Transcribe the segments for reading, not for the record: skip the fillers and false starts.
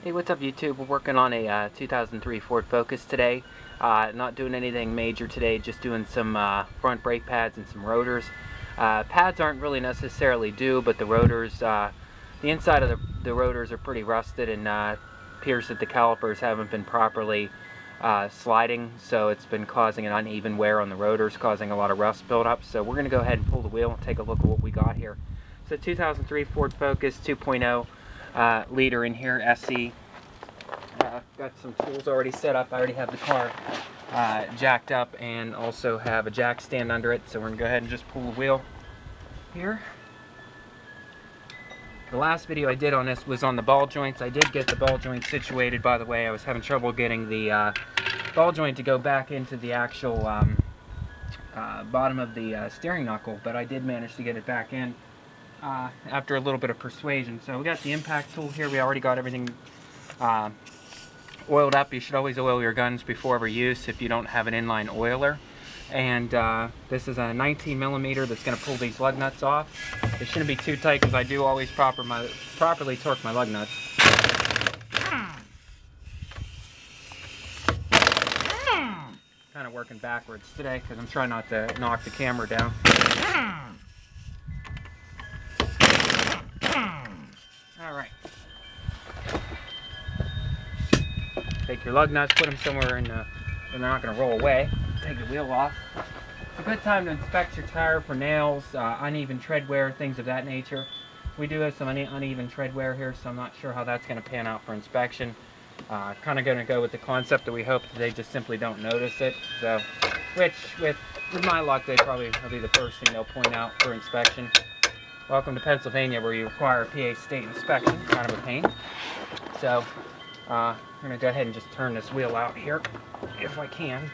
Hey, what's up YouTube? We're working on a 2003 Ford Focus today. Not doing anything major today, just doing some front brake pads and some rotors. Pads aren't really necessarily due, but the rotors, the inside of the rotors are pretty rusted, and appears that the calipers haven't been properly sliding, so it's been causing an uneven wear on the rotors, causing a lot of rust buildup. So we're going to go ahead and pull the wheel and take a look at what we got here. It's a 2003 Ford Focus 2.0. Liter in here, SE. Got some tools already set up. I already have the car jacked up and also have a jack stand under it. So we're going to go ahead and just pull the wheel here. The last video I did on this was on the ball joints. I did get the ball joint situated, by the way. I was having trouble getting the ball joint to go back into the actual bottom of the steering knuckle, but I did manage to get it back in after a little bit of persuasion. So we got the impact tool here. We already got everything oiled up. You should always oil your guns before every use if you don't have an inline oiler. And this is a 19mm that's going to pull these lug nuts off. They shouldn't be too tight because I do always properly torque my lug nuts. Kind of working backwards today because I'm trying not to knock the camera down. Alright. Take your lug nuts, put them somewhere where they're not going to roll away. Take the wheel off. It's a good time to inspect your tire for nails, uneven tread wear, things of that nature. We do have some uneven tread wear here, so I'm not sure how that's going to pan out for inspection. Kind of going to go with the concept that we hope that they just simply don't notice it. So, which, with my luck, they probably will be the first thing they'll point out for inspection. Welcome to Pennsylvania, where you require a PA state inspection. Kind of a pain. So, we're going to go ahead and just turn this wheel out here, if I can.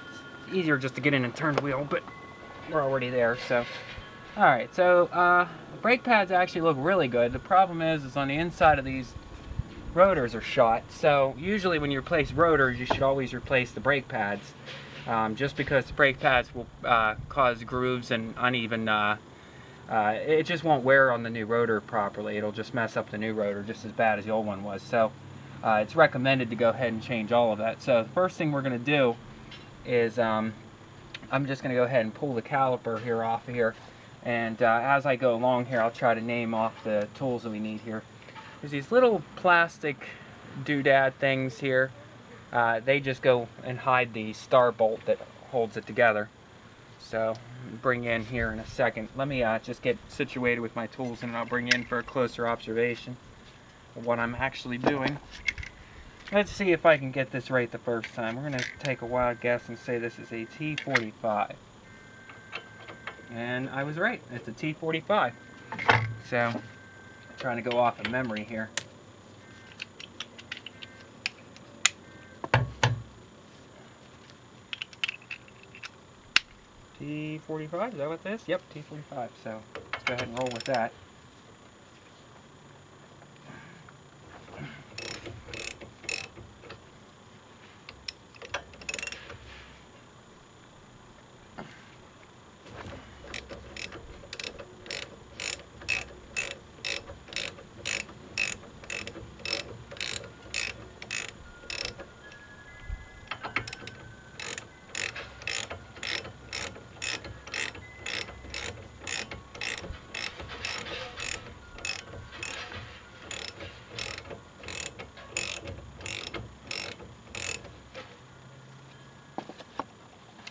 It's easier just to get in and turn the wheel, but we're already there, so. Alright, so, the brake pads actually look really good. The problem is on the inside of these, rotors are shot. So, usually when you replace rotors, you should always replace the brake pads. Just because the brake pads will cause grooves and uneven, it just won't wear on the new rotor properly. It'll just mess up the new rotor just as bad as the old one was. So it's recommended to go ahead and change all of that. So the first thing we're going to do is I'm just going to go ahead and pull the caliper here off of here. And as I go along here, I'll try to name off the tools that we need here. There's these little plastic doodad things here. They just go and hide the star bolt that holds it together. So bring in here in a second. Let me just get situated with my tools, and I'll bring in for a closer observation of what I'm actually doing. Let's see if I can get this right the first time. We're going to take a wild guess and say this is a T45. And I was right. It's a T45. So, I'm trying to go off of memory here. T45, is that what this is? Yep, T45. So let's go ahead and roll with that.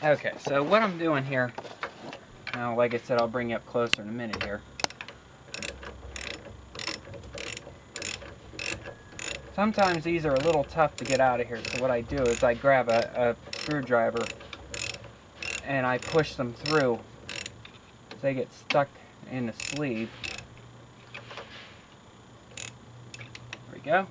Okay, so what I'm doing here, now like I said, I'll bring you up closer in a minute here. Sometimes these are a little tough to get out of here, so what I do is I grab a screwdriver and I push them through. They get stuck in the sleeve. There we go.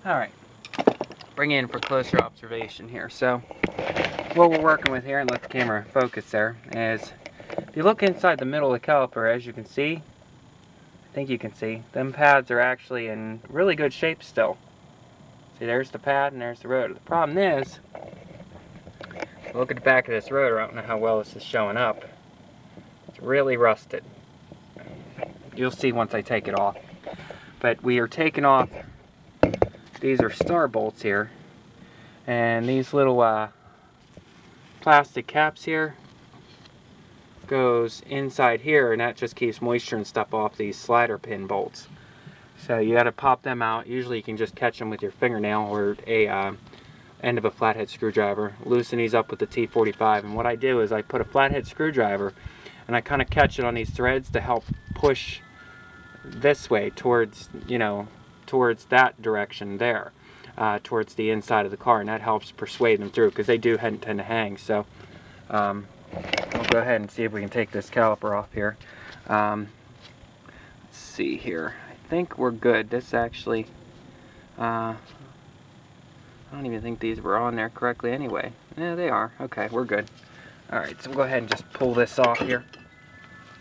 Alright, bring in for closer observation here. So, what we're working with here, and let the camera focus there, is if you look inside the middle of the caliper, as you can see, I think you can see, them pads are actually in really good shape still. See, there's the pad and there's the rotor. The problem is, look at the back of this rotor. I don't know how well this is showing up. It's really rusted. You'll see once I take it off. But we are taking off, these are star bolts here. And these little plastic caps here goes inside here, and that just keeps moisture and stuff off these slider pin bolts. So you got to pop them out. Usually you can just catch them with your fingernail or a end of a flathead screwdriver. Loosen these up with the T45, and what I do is I put a flathead screwdriver and I kind of catch it on these threads to help push this way towards, you know, towards that direction there, towards the inside of the car, and that helps persuade them through, because they do tend to hang. So we'll go ahead and see if we can take this caliper off here. Let's see here. I think we're good. This actually, I don't even think these were on there correctly anyway. Yeah, they are. Okay, we're good. Alright, so we'll go ahead and just pull this off here.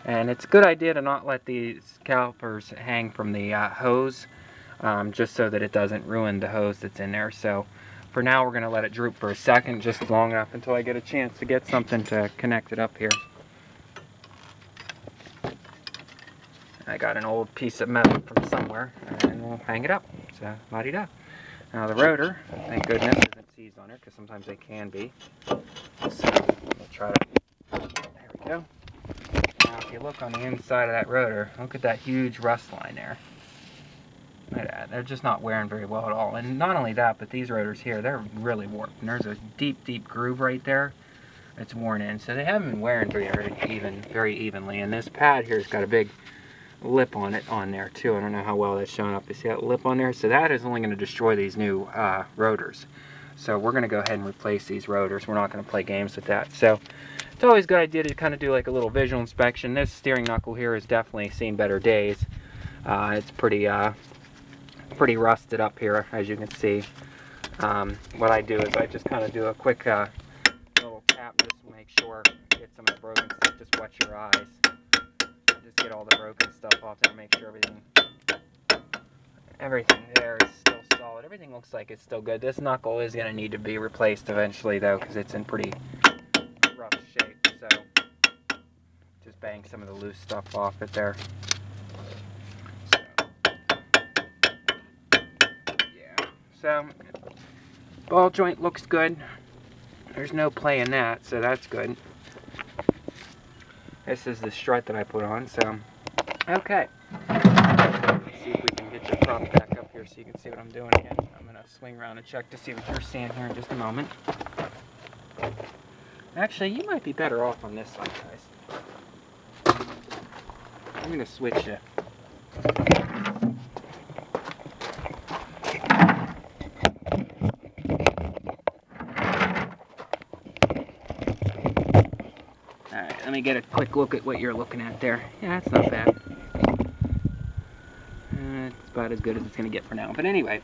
And it's a good idea to not let these calipers hang from the hose, just so that it doesn't ruin the hose that's in there. So for now we're going to let it droop for a second, just long enough until I get a chance to get something to connect it up here. I got an old piece of metal from somewhere, and we'll hang it up. So, la-di-da. Now the rotor, thank goodness, isn't seized on her, because sometimes they can be. So we'll try to, there we go. Now if you look on the inside of that rotor, look at that huge rust line there. Look at that. They're just not wearing very well at all. And not only that, but these rotors here, they're really warped. And there's a deep, deep groove right there. It's worn in. So they haven't been wearing very evenly. And this pad here has got a big lip on it on there too. I don't know how well that's showing up. You see that lip on there? So that is only going to destroy these new rotors. So we're going to go ahead and replace these rotors. We're not going to play games with that. So it's always a good idea to kind of do like a little visual inspection. This steering knuckle here has definitely seen better days. It's pretty rusted up here, as you can see. What I do is I just kind of do a quick little tap just to make sure, get some of the broken stuff. Just wet your eyes. Just get all the broken stuff off there, make sure everything there is still solid. Everything looks like it's still good. This knuckle is going to need to be replaced eventually though, because it's in pretty rough shape. So just bang some of the loose stuff off it there. So ball joint looks good. There's no play in that, so that's good. This is the strut that I put on, so okay. Let's see if we can get your prop back up here so you can see what I'm doing again. I'm going to swing around and check to see what you're seeing here in just a moment. Actually, you might be better off on this side, guys. I'm going to switch you. Alright, let me get a quick look at what you're looking at there. Yeah, that's not bad. It's about as good as it's going to get for now. But anyway,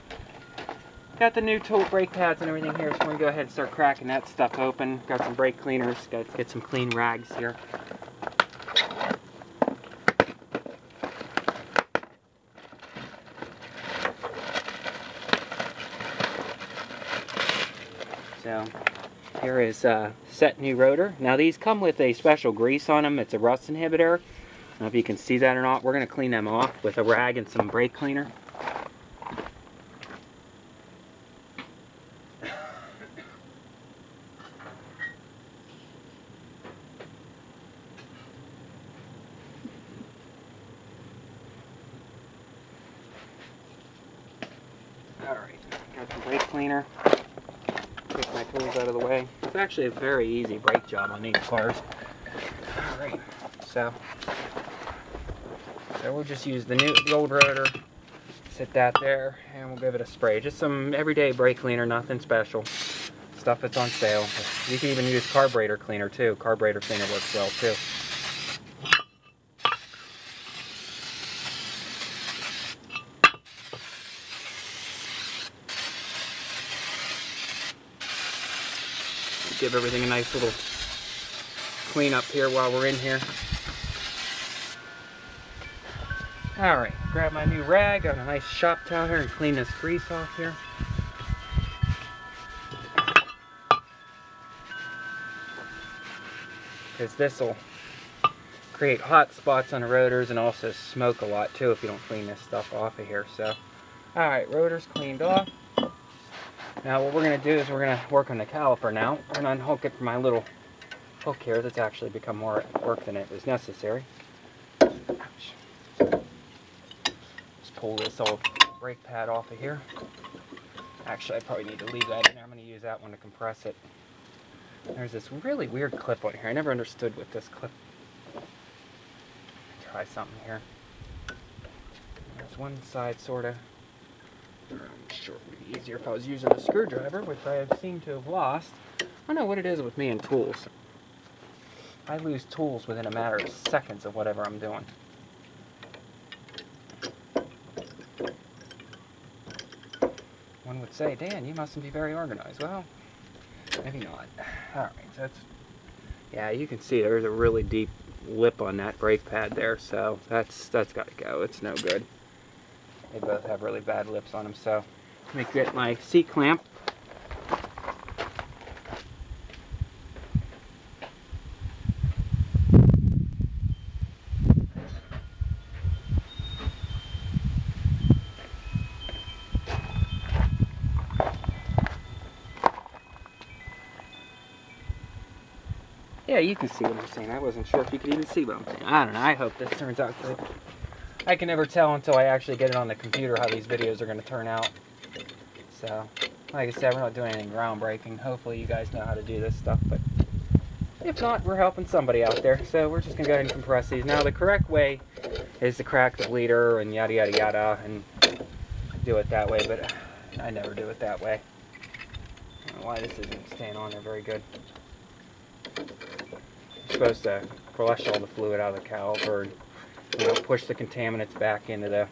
got the new tool brake pads and everything here, so we're going to go ahead and start cracking that stuff open. Got some brake cleaners, got to get some clean rags here. So here is a set new rotor. Now these come with a special grease on them. It's a rust inhibitor. I don't know if you can see that or not. We're going to clean them off with a rag and some brake cleaner. Alright, got some brake cleaner. Take my tools out of the way. It's actually a very easy brake job on these cars. Alright, so we'll just use the old rotor, sit that there, and we'll give it a spray. Just some everyday brake cleaner, nothing special. Stuff that's on sale. You can even use carburetor cleaner too. Carburetor cleaner works well too. Give everything a nice little clean up here while we're in here. Alright, grab my new rag, got a nice shop towel here and clean this grease off here. because this will create hot spots on the rotors and also smoke a lot too if you don't clean this stuff off of here. So, alright, rotor's cleaned off. Now what we're going to do is we're going to work on the caliper now and unhook it from my little hook here that's actually become more work than it was necessary. Ouch. Just pull this old brake pad off of here. Actually, I probably need to leave that in there. I'm going to use that one to compress it. There's this really weird clip on here. I never understood what this clip. Try something here. There's one side sort of. I'm sure it would be easier if I was using a screwdriver, which I have seemed to have lost. I don't know what it is with me and tools. I lose tools within a matter of seconds of whatever I'm doing. One would say, Dan, you mustn't be very organized. Well, maybe not. Alright, so that's... Yeah, you can see there's a really deep lip on that brake pad there, so that's got to go. It's no good. They both have really bad lips on them, so let me get my C-clamp. Yeah, you can see what I'm saying. I wasn't sure if you could even see what I'm saying. I don't know. I hope this turns out good. I can never tell until I actually get it on the computer how these videos are going to turn out. So, like I said, we're not doing anything groundbreaking. Hopefully you guys know how to do this stuff, but if not, we're helping somebody out there. So we're just going to go ahead and compress these. Now, the correct way is to crack the bleeder and yada yada yada and do it that way, but I never do it that way. I don't know why this isn't staying on there very good. You're supposed to flush all the fluid out of the caliper and, you know, push the contaminants back into the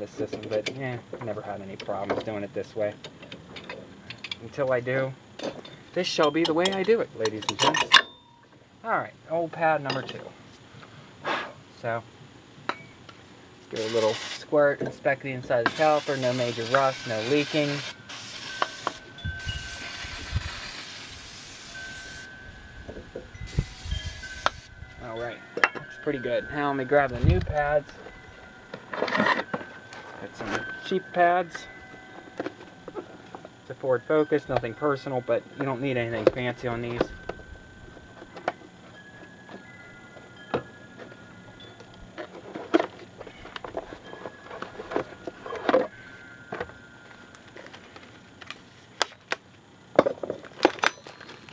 system, but yeah, I've never had any problems doing it this way. Until I do, this shall be the way I do it, ladies and gents. Alright, old pad number 2. So, let's give it a little squirt, inspect the inside of the caliper, no major rust, no leaking. Alright, looks pretty good. Now let me grab the new pads. Got some cheap pads. It's a Ford Focus, nothing personal, but you don't need anything fancy on these.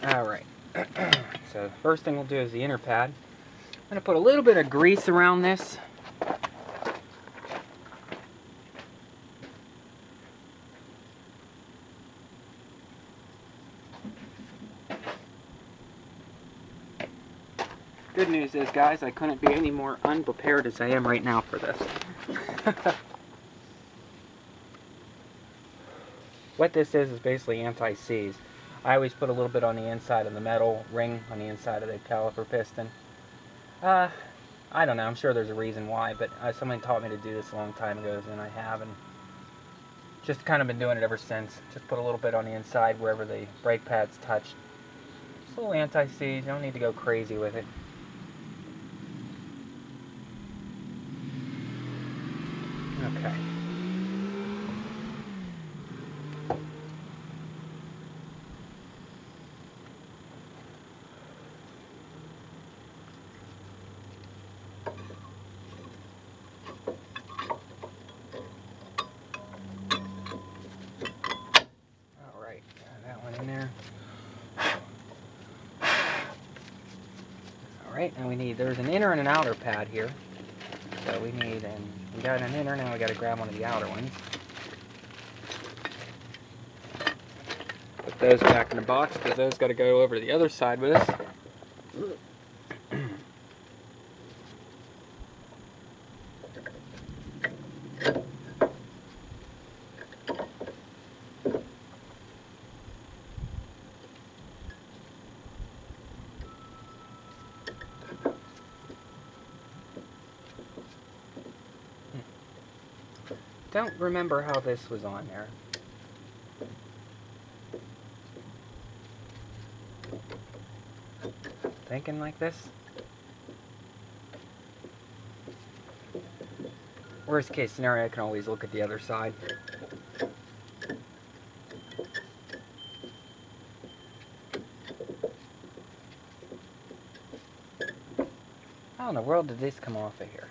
Alright, so the first thing we'll do is the inner pad. I'm going to put a little bit of grease around this. Good news is, guys, I couldn't be any more unprepared as I am right now for this. What this is basically anti-seize. I always put a little bit on the inside of the metal ring on the inside of the caliper piston. I don't know, I'm sure there's a reason why, but somebody taught me to do this a long time ago, and I have, and just kind of been doing it ever since. Just put a little bit on the inside wherever the brake pads touched. Just a little anti-seize, you don't need to go crazy with it. Okay. Alright, that one in there. Alright, and we need, there's an inner and an outer pad here. So we need, and we got an inner, now we got to grab one of the outer ones. Put those back in the box, because those got to go over to the other side with us. Don't remember how this was on there. thinking like this. Worst case scenario, I can always look at the other side. How in the world did this come off of here?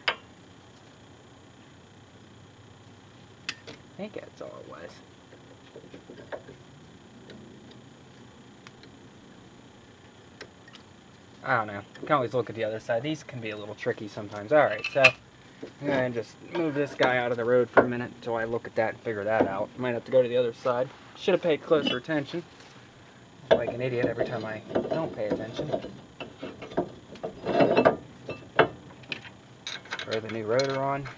I think that's all it was. I don't know. You can always look at the other side. These can be a little tricky sometimes. Alright, so I'm going to just move this guy out of the road for a minute until I look at that and figure that out. Might have to go to the other side. Should have paid closer attention. Like an idiot every time I don't pay attention. Throw the new rotor on.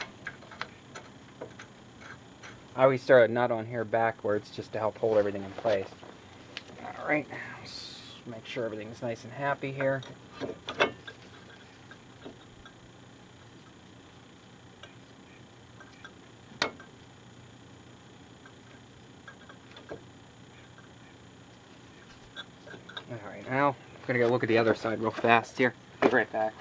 I always start a nut on here backwards just to help hold everything in place. Alright, let's make sure everything's nice and happy here. Alright, now I'm going to go look at the other side real fast here. Be right back.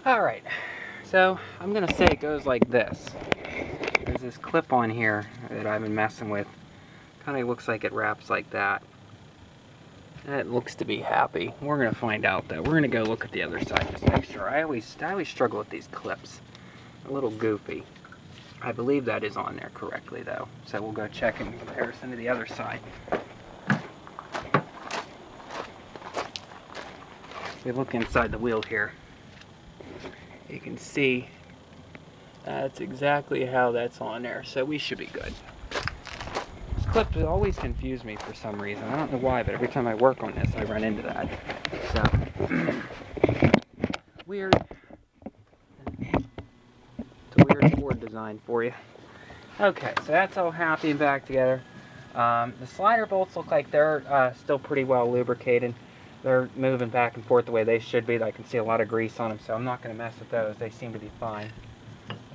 Alright, so I'm going to say it goes like this. There's this clip on here that I've been messing with. Kind of looks like it wraps like that. That looks to be happy. We're going to find out though. We're going to go look at the other side just to make sure. I always struggle with these clips. A little goofy. I believe that is on there correctly though. So we'll go check in comparison to the other side. If we look inside the wheel here, you can see that's exactly how that's on there, so we should be good. This clip always confused me for some reason. I don't know why, but every time I work on this, I run into that. So, weird. It's a weird Ford design for you. Okay, so that's all happy and back together. The slider bolts look like they're still pretty well lubricated. They're moving back and forth the way they should be. I can see a lot of grease on them, so I'm not going to mess with those. They seem to be fine.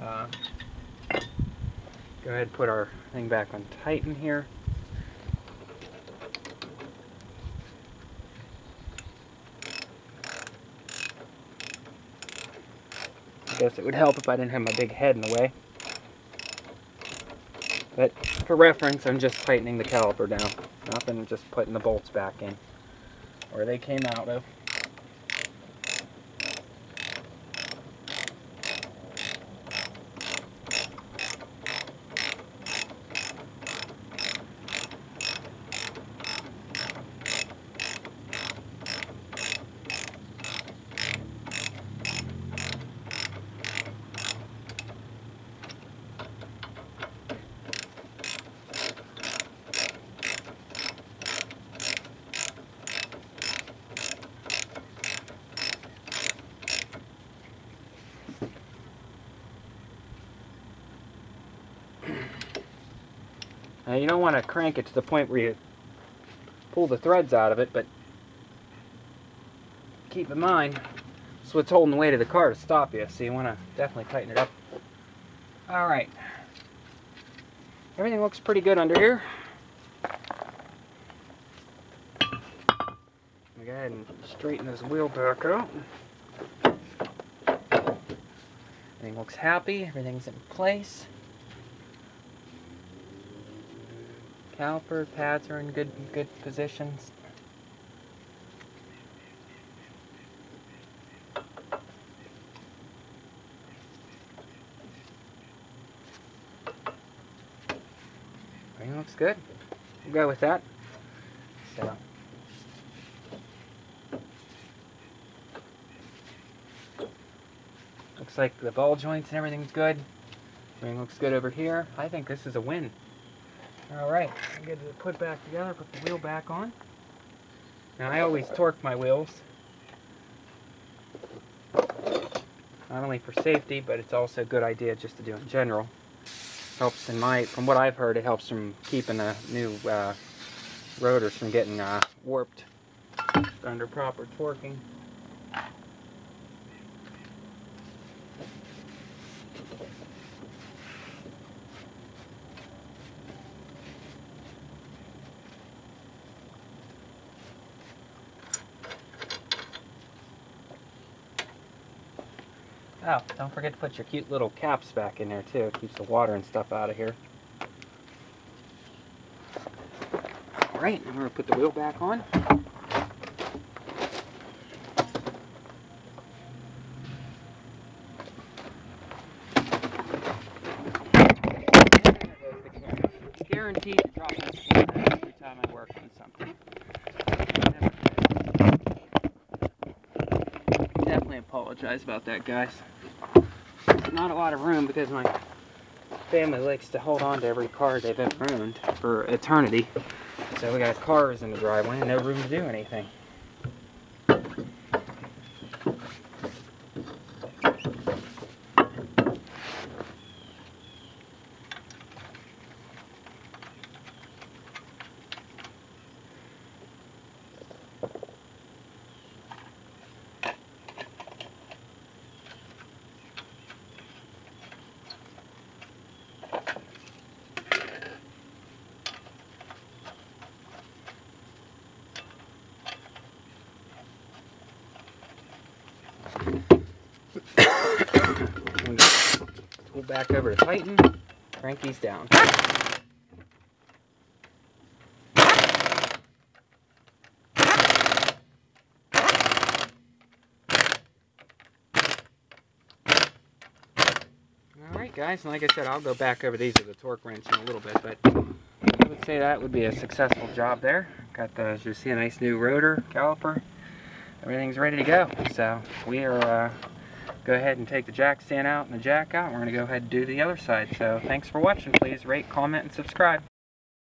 Go ahead and put our thing back on Tighten here. I guess it would help if I didn't have my big head in the way. But for reference, I'm just tightening the caliper down. Nothing, just putting the bolts back in where they came out of. Now you don't want to crank it to the point where you pull the threads out of it, but keep in mind, that's what's holding the weight of the car to stop you, so you want to definitely tighten it up. Alright. Everything looks pretty good under here. I'm going to go ahead and straighten this wheel back out. Everything looks happy, everything's in place. Caliper pads are in good positions. Everything looks good. We'll go with that. So. Looks like the ball joints and everything's good. Everything looks good over here. I think this is a win. Alright, I'm going to put back together, put the wheel back on. Now I always torque my wheels. Not only for safety, but it's also a good idea just to do in general. Helps from what I've heard, it helps from keeping the new rotors from getting warped under proper torquing. Oh, don't forget to put your cute little caps back in there too. It keeps the water and stuff out of here. Alright, I'm going to put the wheel back on. Guaranteed to drop this camera every time I work on something. Definitely apologize about that, guys. Not a lot of room because my family likes to hold on to every car they've ever owned for eternity. So we got cars in the driveway and no room to do anything. Pull back over to tighten, crank these down. Alright guys, and like I said, I'll go back over these with a torque wrench in a little bit, but I would say that would be a successful job there. Got the, as you see, a nice new rotor, caliper. Everything's ready to go. So we are go ahead and take the jack stand out and the jack out. We're going to go ahead and do the other side. So thanks for watching. Please rate, comment, and subscribe.